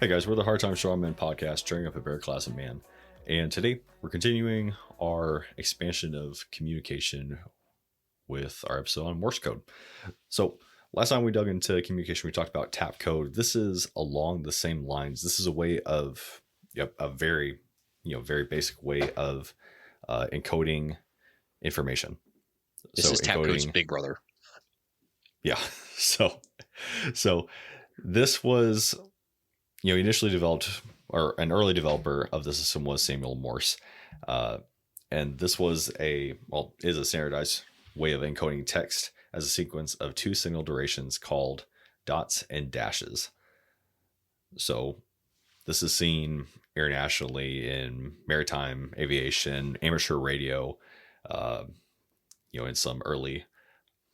Hey guys, we're the Hard Time Strongman podcast, cheering up a bear class of man. And today we're continuing our expansion of communication with our episode on Morse code. So last time we dug into communication, we talked about tap code. This is along the same lines. This is a way of a very basic way of encoding information. This is tap code's big brother. Yeah. So this was, initially developed, or an early developer of the system was Samuel Morse. And this is a standardized way of encoding text as a sequence of two signal durations called dots and dashes. So this is seen internationally in maritime aviation, amateur radio, in some early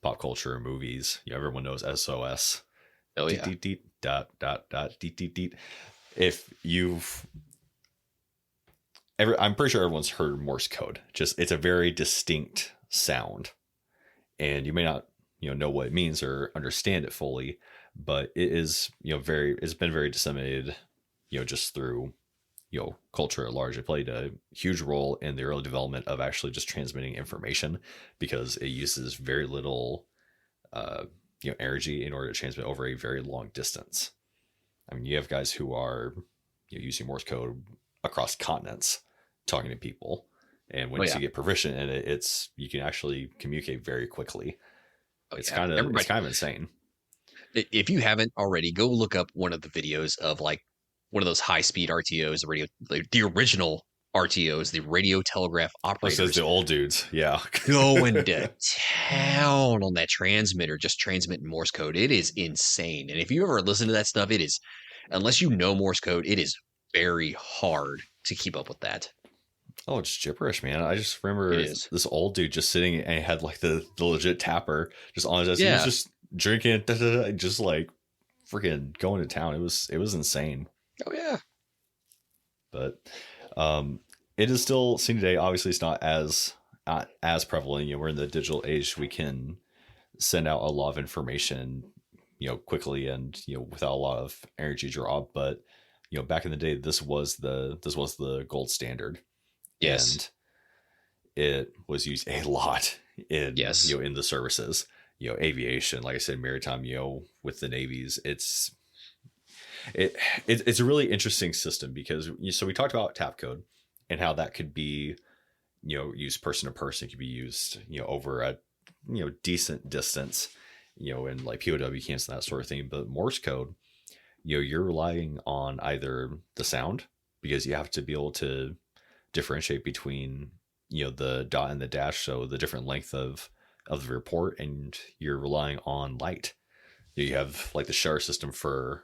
pop culture movies. Everyone knows SOS. Oh yeah. If I'm pretty sure everyone's heard Morse code. Just it's a very distinct sound, and you may not know what it means or understand it fully, but it is it's been very disseminated just through culture at large. It played a huge role in the early development of actually just transmitting information, because it uses very little energy in order to transmit over a very long distance. I mean, you have guys who are using Morse code across continents talking to people, and once you get proficient in it, you can actually communicate very quickly. It's kind of insane. If you haven't already, go look up one of the videos of like one of those high-speed RTOs, the original RTOs, the radio telegraph operators. This is the old dudes, yeah, going to town on that transmitter, just transmitting Morse code. It is insane. And if you ever listen to that stuff, it is, unless you know Morse code, it is very hard to keep up with that. Oh, it's gibberish, man. I just remember this old dude just sitting, and he had like the legit tapper just on his desk. Yeah. He was just drinking, just like freaking going to town. It was insane. Oh yeah. But it is still seen today. Obviously, it's not as prevalent. We're in the digital age. We can send out a lot of information, quickly and without a lot of energy draw. But back in the day, this was the gold standard. Yes, and it was used a lot in in the services. Aviation, like I said, maritime. With the navies, it's a really interesting system, because so we talked about tap code and how that could be used person to person. It could be used over a decent distance, in like POW camps and that sort of thing. But Morse code, you're relying on either the sound, because you have to be able to differentiate between the dot and the dash, so the different length of the report, and you're relying on light. You have like the shutter system for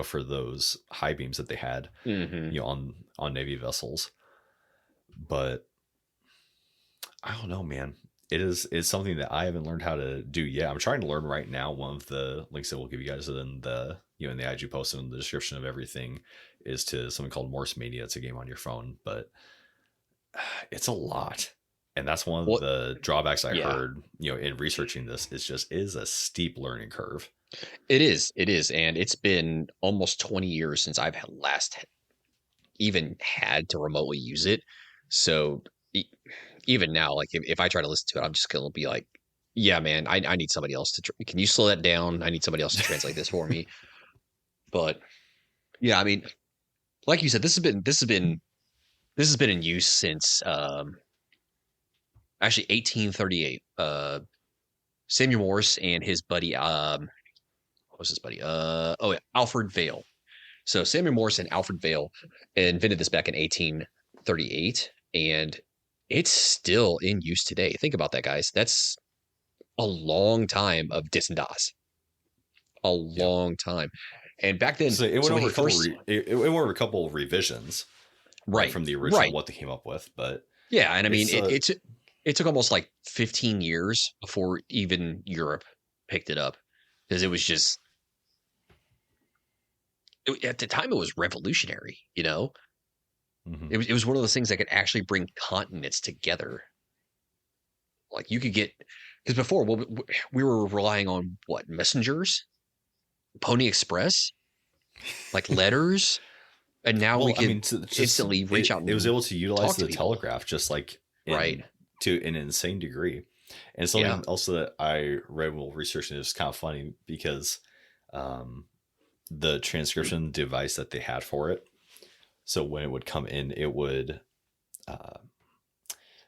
for those high beams that they had on Navy vessels. But I don't know, man. It's something that I haven't learned how to do yet. I'm trying to learn right now. One of the links that we'll give you guys in the in the IG post and in the description of everything is to something called Morse Mania. It's a game on your phone, but it's a lot. And that's one of the drawbacks I heard, in researching this, is a steep learning curve. It is. And it's been almost 20 years since I've last even had to remotely use it. So even now, like if I try to listen to it, I'm just going to be like, yeah, man, I need somebody else can you slow that down? I need somebody else to translate this for me. But yeah, I mean, like you said, this has been in use since, actually 1838. Samuel Morse and his buddy, what was his buddy? Alfred Vail. So Samuel Morse and Alfred Vail invented this back in 1838, and it's still in use today. Think about that, guys. That's a long time of dis and das. A long time. And back then, so it went over a couple of revisions, right, from the original what they came up with. But yeah, and I mean, it took almost like 15 years before even Europe picked it up, because it was just at the time it was revolutionary. Mm-hmm. It was one of those things that could actually bring continents together. Like you could get, because before we were relying on messengers, Pony Express. like letters, and now we Well, I could mean, just instantly reach it, out it was and able to utilize talk to the people. telegraph just like Right. in to an insane degree. And Yeah. something also that I read while researching is kind of funny because um, the transcription device that they had for it. So when it would come in, it would, uh,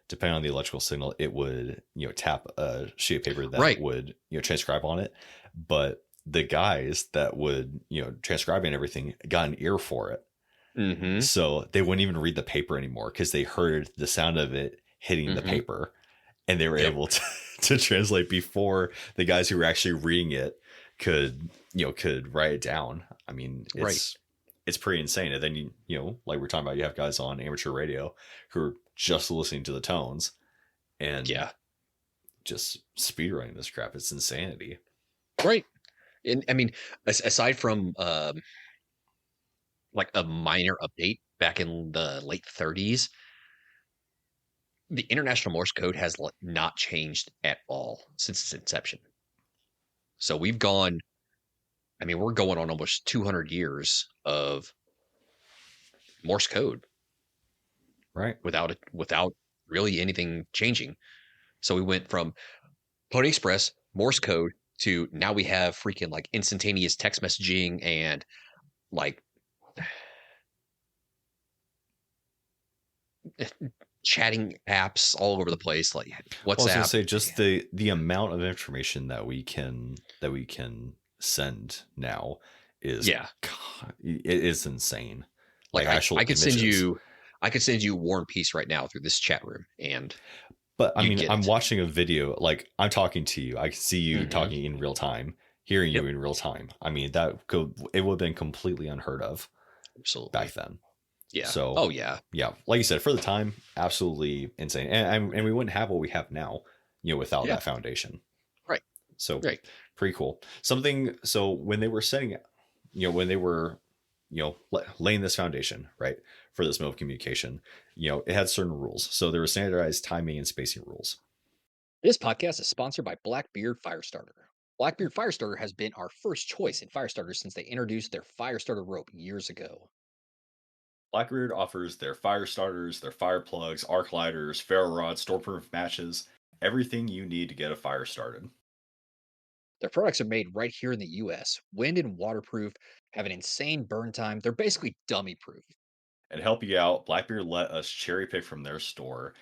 depending on the electrical signal, it would tap a sheet of paper that Right. would transcribe on it. But the guys that would transcribe and everything got an ear for it, Mm-hmm. so they wouldn't even read the paper anymore because they heard the sound of it hitting the Mm-hmm. paper, and they were Yep. able to translate before the guys who were actually reading it could write it down. I mean, Right. it's pretty insane. And then like we're talking about, you have guys on amateur radio who are just listening to the tones and Yeah. just speedrunning this crap. It's insanity. Right. And I mean, aside from like a minor update back in the late 30s, the International Morse Code has not changed at all since its inception. So we've gone, I mean, we're going on almost 200 years of Morse code Right. without really anything changing. So we went from Pony Express, Morse code to now we have freaking like instantaneous text messaging and like chatting apps all over the place, like Well, I was gonna WhatsApp. say just the amount of information that we can send now is Yeah, it is insane. like Like actual I could send images. you, I could send you War and Peace right now through this chat room, and But I you'd mean, get I'm it. watching a video, like I'm talking to you. I can see you Mm-hmm. talking in real time, hearing Yep, you in real time. I mean, it would have been completely unheard of absolutely. back then. Yeah. So Oh yeah. yeah, like you said, for the time, absolutely insane. And we wouldn't have what we have now, without Yeah. that foundation. Right. So Right. pretty cool. Something. So when they were setting, when they were, laying this foundation, right, for this mode of communication, it had certain rules. So there were standardized timing and spacing rules. This podcast is sponsored by Blackbeard Firestarter. Blackbeard Firestarter has been our first choice in Firestarter since they introduced their Firestarter rope years ago. Blackbeard offers their fire starters, their fire plugs, arc lighters, ferro rods, stormproof matches, everything you need to get a fire started. Their products are made right here in the US, wind and waterproof, have an insane burn time. They're basically dummy proof. And to help you out, Blackbeard let us cherry pick from their store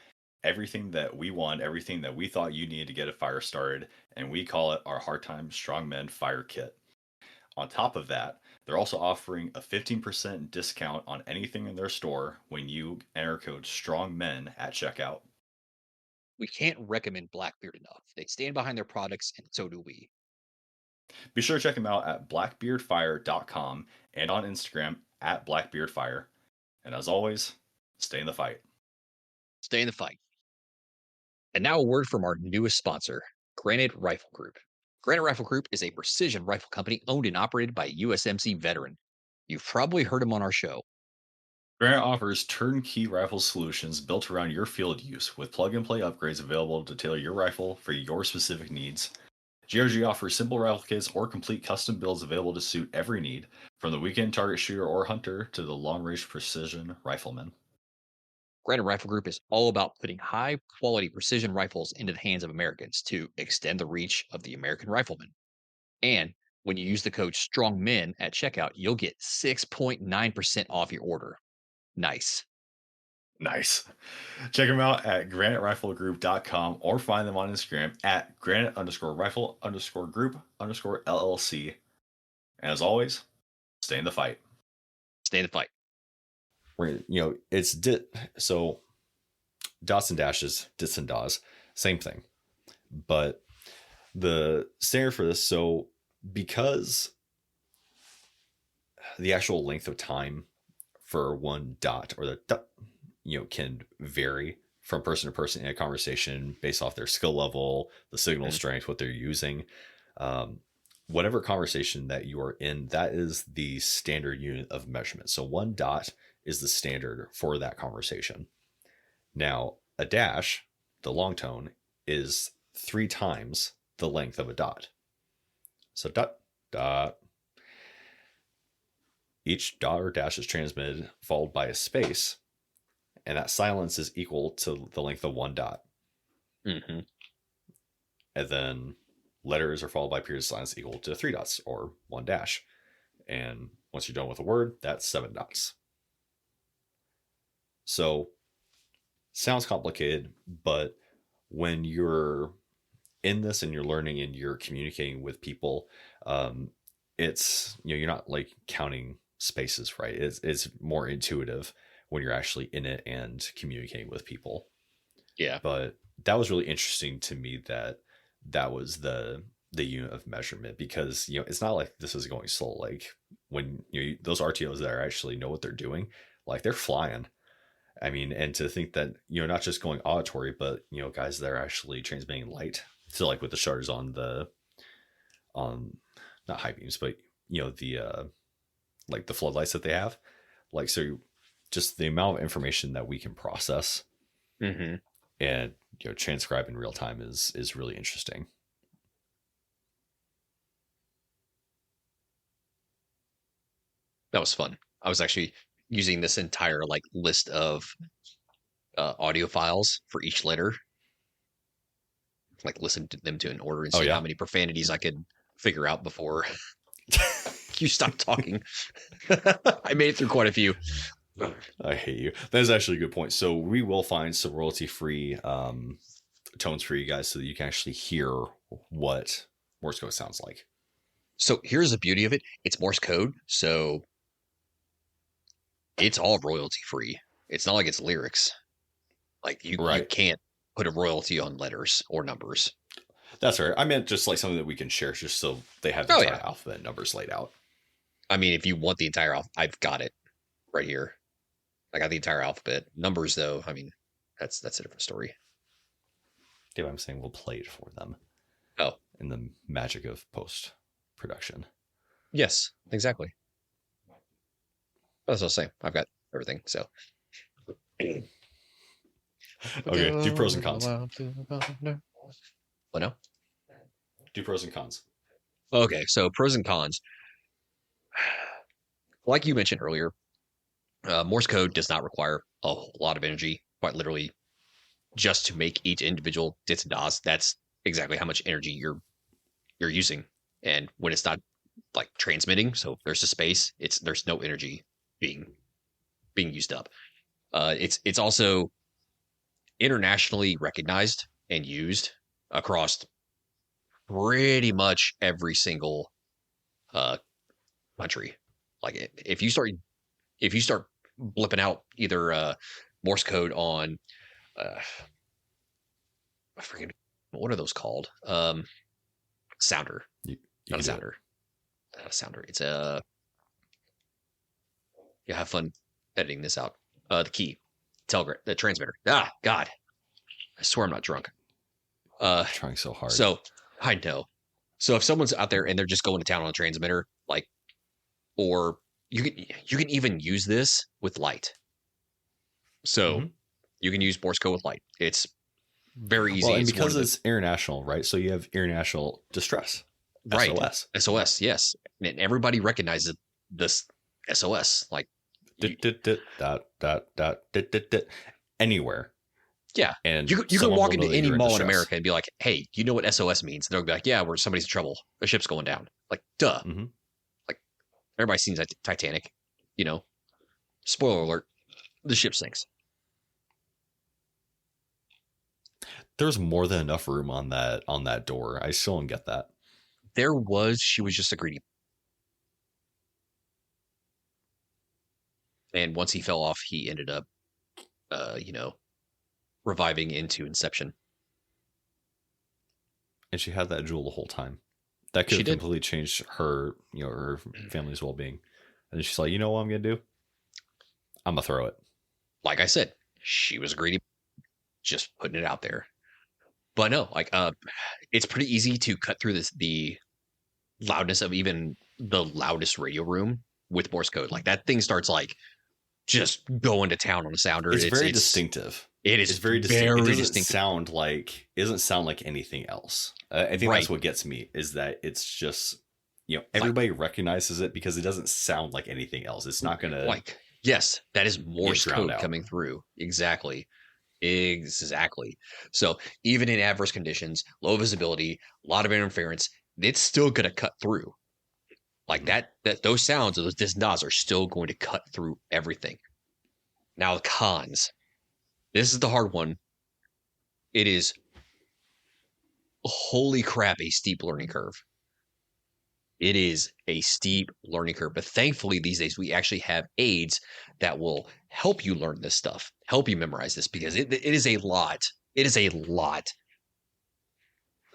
everything that we want, everything that we thought you needed to get a fire started, and we call it our Hard Time Strong Men Fire Kit. On top of that, they're also offering a 15% discount on anything in their store when you enter code STRONGMEN at checkout. We can't recommend Blackbeard enough. They stand behind their products, and so do we. Be sure to check them out at blackbeardfire.com and on Instagram at blackbeardfire. And as always, stay in the fight. Stay in the fight. And now a word from our newest sponsor, Granite Rifle Group. Granite Rifle Group is a precision rifle company owned and operated by a USMC veteran. You've probably heard him on our show. Granite offers turnkey rifle solutions built around your field use with plug and play upgrades available to tailor your rifle for your specific needs. GRG offers simple rifle kits or complete custom builds available to suit every need, from the weekend target shooter or hunter to the long range precision rifleman. Granite Rifle Group is all about putting high quality precision rifles into the hands of Americans to extend the reach of the American rifleman. And when you use the code STRONGMEN at checkout, you'll get 6.9% off your order. Nice. Nice. Check them out at graniteriflegroup.com or find them on Instagram at granite underscore rifle underscore group underscore LLC. And as always, stay in the fight. Stay in the fight. It's so dots and dashes, dits and das, same thing. But the standard for this, so because the actual length of time for one dot or the dot, can vary from person to person in a conversation based off their skill level, the signal strength, what they're using. Whatever conversation that you are in, that is the standard unit of measurement. So one dot is the standard for that conversation. Now, a dash, the long tone, is 3 times the length of a dot. So dot, dot. each dot or dash is transmitted followed by a space, and that silence is equal to the length of one dot. Mm-hmm. And then letters are followed by periods of silence equal to 3 dots or one dash. And once you're done with a word, that's 7 dots. So sounds complicated, but when you're in this and you're learning and you're communicating with people, it's, you're not like counting spaces, right? It's more intuitive when you're actually in it and communicating with people. Yeah. But that was really interesting to me that was the unit of measurement, because it's not like this is going slow. Like when those RTOs that are actually know what they're doing, like they're flying. I mean, and to think that not just going auditory, but guys that are actually transmitting light. So like with the shutters on not high beams, but the like the floodlights that they have, like, so just the amount of information that we can process Mm-hmm. and transcribe in real time is really interesting. That was fun. I was actually using this entire like list of audio files for each letter, like listen to them to in order and Oh see yeah. how many profanities I could figure out before you stopped talking. I made it through quite a few. I hate you. That is actually a good point. So we will find some royalty-free tones for you guys so that you can actually hear what Morse code sounds like. So here's the beauty of it. It's Morse code, so it's all royalty free. It's not like it's lyrics. Like you can't put a royalty on letters or numbers. That's right. I meant just like something that we can share, just so they have the entire alphabet numbers laid out. I mean, if you want the entire alphabet, I've got it right here. I got the entire alphabet. Numbers, though, I mean, that's a different story. Yeah, I'm saying we'll play it for them. Oh, in the magic of post production. Yes, exactly. That's what I was saying. I've got everything. So. Okay, do pros and cons. What now? Do pros and cons. Okay, so pros and cons. Like you mentioned earlier, Morse code does not require a whole lot of energy, quite literally, just to make each individual dits and dots. That's exactly how much energy you're using. And when it's not like transmitting, so there's a space, there's no energy being used up. It's also internationally recognized and used across pretty much every single country. Like if you start blipping out either Morse code on I forget what are those called? Sounder. Not a sounder. Sounder. It's a you have fun editing this out. The key. The transmitter. Ah, God. I swear I'm not drunk. I'm trying so hard. So I know. So if someone's out there and they're just going to town on a transmitter, like, or you can even use this with light. So you can use Morse code with light. It's very easy. Well, and because it's international, right? So you have international distress. Right. SOS. SOS, yes. And everybody recognizes this SOS. Like anywhere. Yeah. And you can walk into any mall in America and be like, hey, you know what SOS means? And they'll be like, yeah, where somebody's in trouble. The ship's going down. Like, duh. Mm-hmm. Like, everybody's seen Titanic. Spoiler alert, the ship sinks. There's more than enough room on that door. I still don't get that. She was just a greedy. And once he fell off, he ended up, reviving into Inception. And she had that jewel the whole time. That could have completely changed her, her family's well-being. And she's like, you know what I'm going to do? I'm going to throw it. Like I said, she was greedy, just putting it out there. But no, it's pretty easy to cut through the loudness of even the loudest radio room with Morse code. Like that thing starts just going to town on a sounder. It's very distinctive. It is very distinctive. It doesn't sound like anything else. I think that's what gets me, is that it's just Like, everybody recognizes it because it doesn't sound like anything else. It's not gonna yes, that is get Morse drowned code out. coming through. Exactly. Exactly. So even in adverse conditions, low visibility, a lot of interference, it's still going to cut through. Like Mhm. that those sounds of those dis and are still going to cut through everything. Now the cons. This is the hard one. It is, holy crap, a steep learning curve. It is a steep learning curve. But thankfully, these days, we actually have aids that will help you learn this stuff, help you memorize this, because it is a lot. It is a lot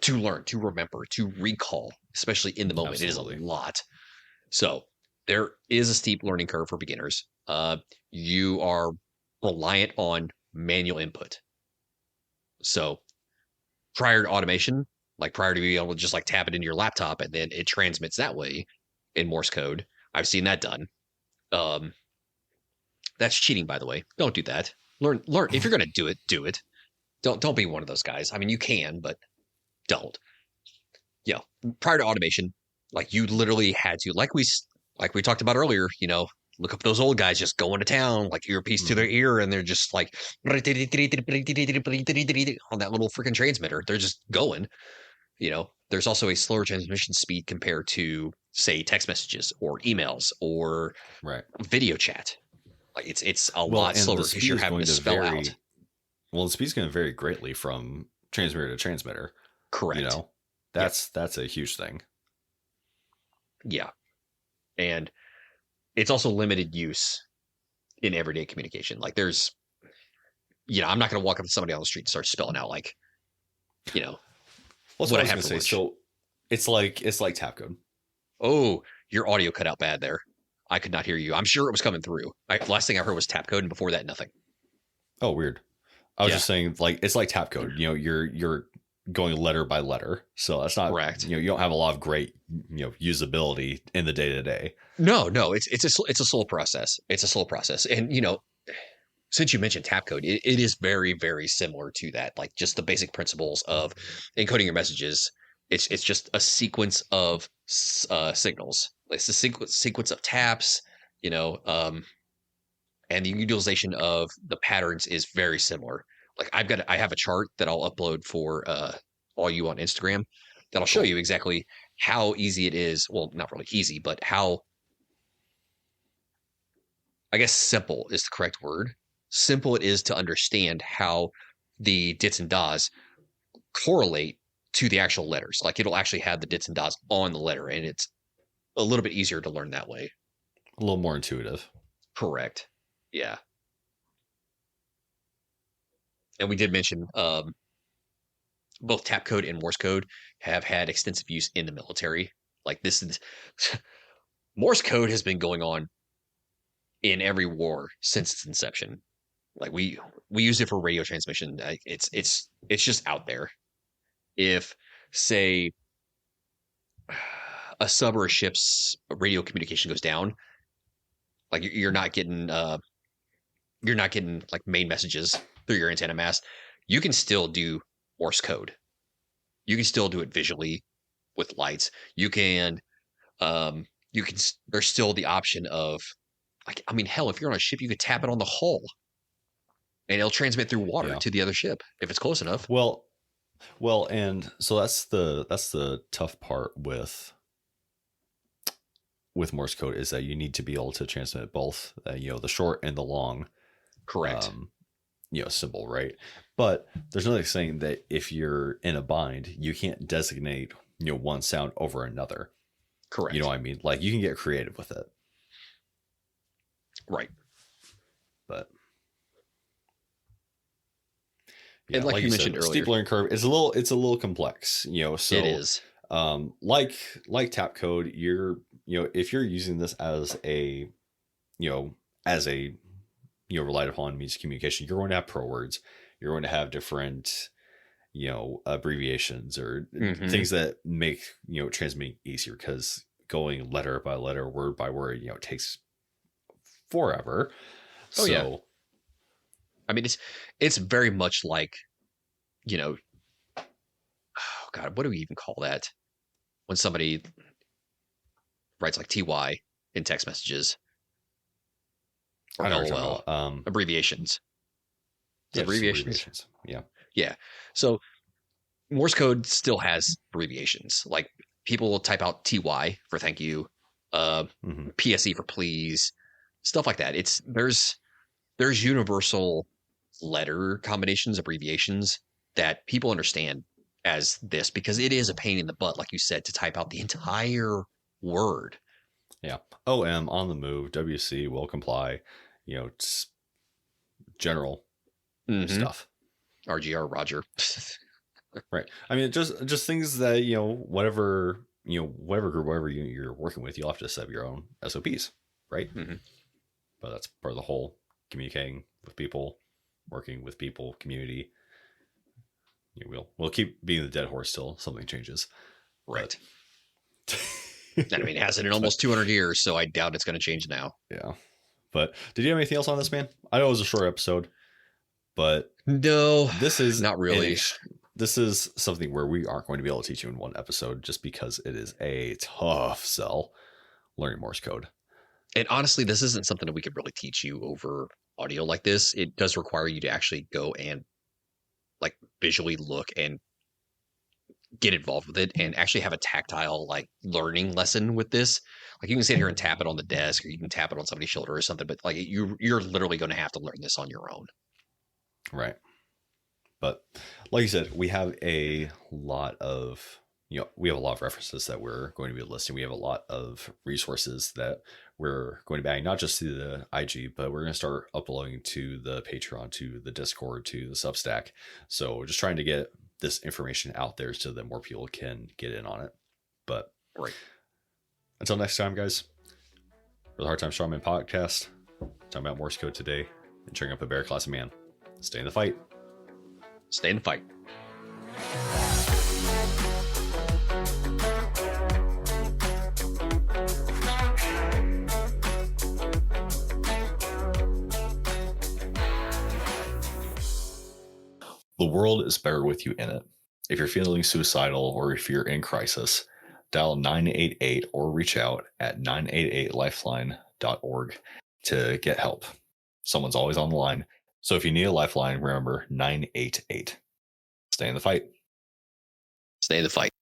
to learn, to remember, to recall, especially in the moment. It is a Absolutely. lot. So there is a steep learning curve for beginners. You are reliant on manual input. So prior to automation, like prior to being able to just like tap it into your laptop and then it transmits that way in Morse code. I've seen that done. Um, that's cheating, by the way. Don't do that. Learn. If you're gonna do it, do it. Don't be one of those guys. I mean, you can, but don't. Prior to automation, like you literally had to, like we talked about earlier, look up those old guys just going to town, like earpiece to their Mhm. ear, and they're just like on that little freaking transmitter. They're just going. There's also a slower transmission speed compared to, say, text messages or emails or Right. video chat. Like it's a Well, lot and the slower because speed you're is having to going to spell out. vary. Well, the speed's going to vary greatly from transmitter to transmitter. You Correct. know, Yep. that's a huge thing. Yeah. And it's also limited use in everyday communication. Like I'm not going to walk up to somebody on the street and start spelling out like, you know, Well, that's what what I I was have going to for say. lunch. So it's like tap code. Oh, your audio cut out bad there. I could not hear you. I'm sure it was coming through. Last thing I heard was tap code, and before that, nothing. Oh, weird. I was Yeah, just saying, like, it's like tap code. You're going letter by letter, so that's not, correct. you don't have a lot of great usability in the day to day. No, it's a slow process. It's a slow process, and since you mentioned tap code, it is very very similar to that. Like just the basic principles of encoding your messages. It's just a sequence of signals. It's a sequence of taps. You know, and the utilization of the patterns is very similar. Like I have a chart that I'll upload for all you on Instagram that'll show Cool. you exactly how easy it is. Well, not really easy, but how, I guess, simple is the correct word. Simple it is to understand how the dits and das correlate to the actual letters. Like it'll actually have the dits and das on the letter, and it's a little bit easier to learn that way. A little more intuitive. Correct. Yeah. And we did mention both tap code and Morse code have had extensive use in the military. Like this is Morse code has been going on in every war since its inception. Like we use it for radio transmission. Like it's just out there. If, say, a sub or a ship's radio communication goes down, like you're not getting like main messages through your antenna mast, you can still do Morse code. You can still do it visually with lights. You can there's still the option of, like, I mean, hell, if you're on a ship, you could tap it on the hull and it'll transmit through water Yeah. to the other ship if it's close enough. Well, and so that's the tough part with Morse code is that you need to be able to transmit both, the short and the long, Correct. um, symbol, right? But there's another saying that if you're in a bind, you can't designate, one sound over another. You know Correct. what I mean? Like you can get creative with it, Right. but And yeah, like like you you mentioned said, earlier, steep learning curve is it's a little complex, it so is. like tap code, if you're using this you know as a relied upon means of communication, you're going to have pro words, you're going to have different abbreviations or Hmm. things that make transmitting easier, because going letter by letter, word by word, takes forever. Oh yeah. So I mean, it's very much like, you know, oh God, what do we even call that? When somebody writes like TY in text messages or I know what you're LOL. talking about. Abbreviations. Yeah, Abbreviations. Yeah. Yeah. So Morse code still has abbreviations. Like people will type out TY for thank you, PSE for please, stuff like that. There's universal letter combinations, abbreviations that people understand as this because it is a pain in the butt, like you said, to type out the entire word. Yeah. OM on the move, WC will comply, general stuff. RGR Roger. Right. I mean, just things that, whatever group, whatever you're working with, you'll have to set up your own SOPs, right? But that's part of the whole communicating with people, working with people, community. We'll keep being the dead horse till something changes. Right. I mean, it hasn't in almost 200 years, so I doubt it's going to change now. Yeah. But did you have anything else on this, man? I know it was a short episode, but no, this is not really. This is something where we aren't going to be able to teach you in one episode just because it is a tough sell learning Morse code. And honestly, this isn't something that we could really teach you over audio like this. It does require you to actually go and like visually look and get involved with it and actually have a tactile like learning lesson with this. Like you can sit here and tap it on the desk or you can tap it on somebody's shoulder or something, but like you're literally going to have to learn this on your own. Right. But like you said, we have a lot of references that we're going to be listing. We have a lot of resources that we're going to be adding, not just to the IG, but we're going to start uploading to the Patreon, to the Discord, to the Substack. So just trying to get this information out there so that more people can get in on it. But right. Until next time, guys, for the Hard Time Strongman podcast, talking about Morse code today and cheering up a bear class of man. Stay in the fight. Stay in the fight. The world is better with you in it. If you're feeling suicidal or if you're in crisis, dial 988 or reach out at 988lifeline.org to get help. Someone's always on the line. So if you need a lifeline, remember 988. Stay in the fight. Stay in the fight.